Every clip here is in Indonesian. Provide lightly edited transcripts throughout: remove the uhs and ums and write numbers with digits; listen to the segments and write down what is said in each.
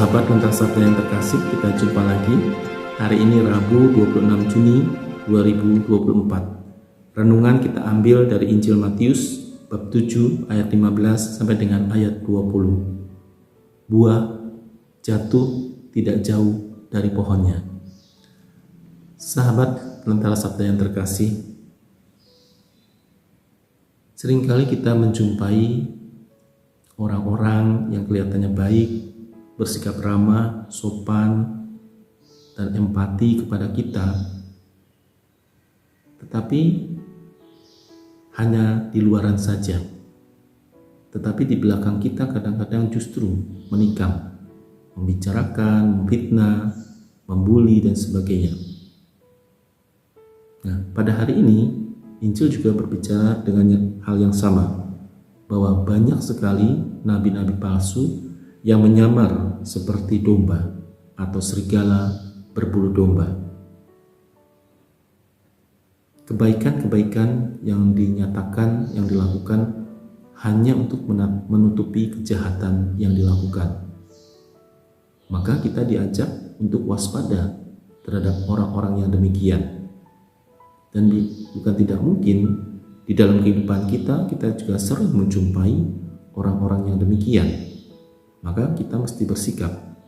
Sahabat Lantar Sabda yang terkasih, kita jumpa lagi. Hari ini Rabu 26 Juni 2024. Renungan kita ambil dari Injil Matius bab 7 ayat 15 sampai dengan ayat 20. Buah jatuh tidak jauh dari pohonnya. Sahabat Lentera Sabda yang terkasih, seringkali kita menjumpai orang-orang yang kelihatannya baik, bersikap ramah, sopan, dan empati kepada kita, tetapi hanya di luaran saja. Tetapi di belakang kita kadang-kadang justru menikam, membicarakan, memfitnah, membuli, dan sebagainya. Nah, pada hari ini Injil juga berbicara dengan hal yang sama, bahwa banyak sekali nabi-nabi palsu yang menyamar seperti domba atau serigala berbulu domba. Kebaikan-kebaikan yang dinyatakan, yang dilakukan hanya untuk menutupi kejahatan yang dilakukan. Maka kita diajak untuk waspada terhadap orang-orang yang demikian. Dan bukan tidak mungkin di dalam kehidupan kita juga sering menjumpai orang-orang yang demikian. Maka kita mesti bersikap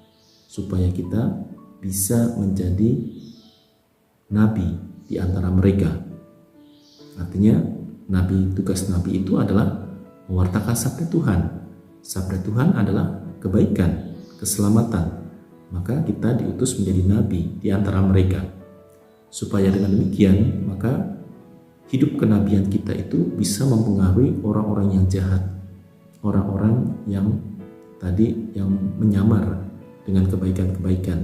supaya kita bisa menjadi nabi di antara mereka. Artinya tugas nabi itu adalah mewartakan sabda Tuhan. Sabda Tuhan adalah kebaikan, keselamatan. Maka kita diutus menjadi nabi di antara mereka. Supaya dengan demikian, maka hidup kenabian kita itu bisa mempengaruhi orang-orang yang jahat, orang-orang yang menyamar dengan kebaikan-kebaikan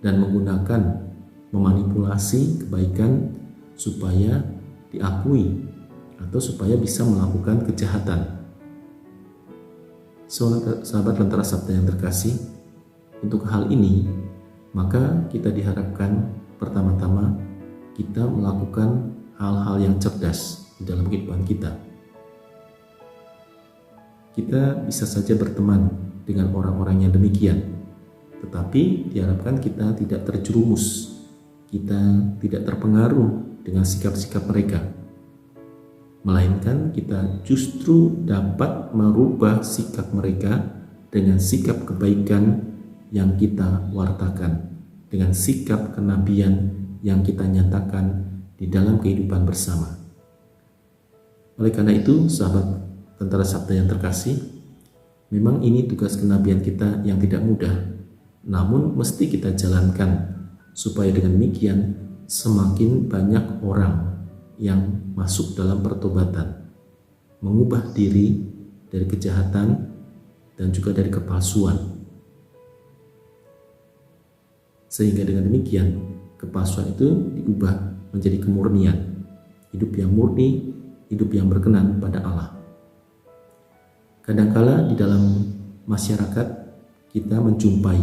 dan menggunakan, memanipulasi kebaikan supaya diakui atau supaya bisa melakukan kejahatan. Sahabat Lentera Sabda yang terkasih, untuk hal ini maka kita diharapkan pertama-tama kita melakukan hal-hal yang cerdas di dalam kehidupan kita. Kita bisa saja berteman dengan orang-orang yang demikian, tetapi diharapkan kita tidak terjerumus, kita tidak terpengaruh dengan sikap-sikap mereka, melainkan kita justru dapat merubah sikap mereka dengan sikap kebaikan yang kita wartakan, dengan sikap kenabian yang kita nyatakan di dalam kehidupan bersama. Oleh karena itu, sahabat Lentera Sabda yang terkasih, memang ini tugas kenabian kita yang tidak mudah, namun mesti kita jalankan supaya dengan demikian semakin banyak orang yang masuk dalam pertobatan, mengubah diri dari kejahatan dan juga dari kepalsuan. Sehingga dengan demikian kepalsuan itu diubah menjadi kemurnian, hidup yang murni, hidup yang berkenan pada Allah. Kadangkala di dalam masyarakat kita menjumpai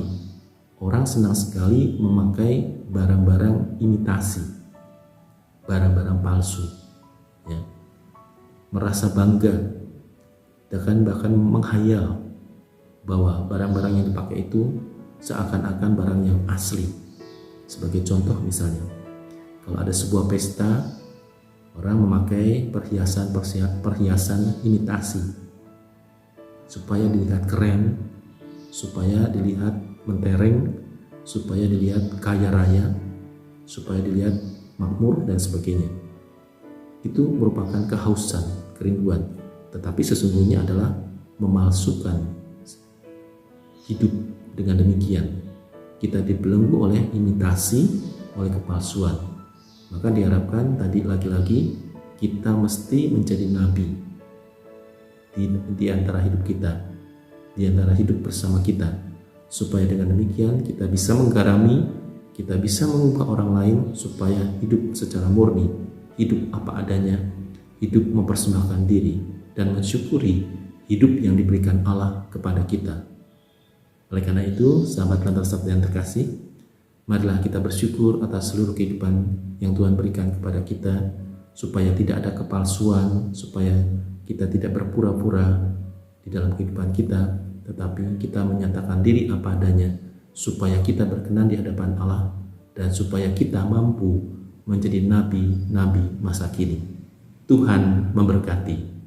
orang senang sekali memakai barang-barang imitasi, barang-barang palsu, ya. Merasa bangga, bahkan menghayal bahwa barang-barang yang dipakai itu seakan-akan barang yang asli. Sebagai contoh misalnya, kalau ada sebuah pesta, orang memakai perhiasan imitasi supaya dilihat keren, supaya dilihat mentereng, supaya dilihat kaya raya, supaya dilihat makmur dan sebagainya. Itu merupakan kehausan, kerinduan, tetapi sesungguhnya adalah memalsukan hidup. Dengan demikian kita dibelenggu oleh imitasi, oleh kepalsuan. Maka diharapkan tadi lagi-lagi kita mesti menjadi nabi di antara hidup kita, di antara hidup bersama kita, supaya dengan demikian kita bisa menggarami, kita bisa mengubah orang lain supaya hidup secara murni, hidup apa adanya, hidup mempersembahkan diri dan mensyukuri hidup yang diberikan Allah kepada kita. Oleh karena itu, sahabat Lentera Sabda yang terkasih, marilah kita bersyukur atas seluruh kehidupan yang Tuhan berikan kepada kita, supaya tidak ada kepalsuan, supaya kita tidak berpura-pura di dalam kehidupan kita, tetapi kita menyatakan diri apa adanya supaya kita berkenan di hadapan Allah dan supaya kita mampu menjadi nabi-nabi masa kini. Tuhan memberkati.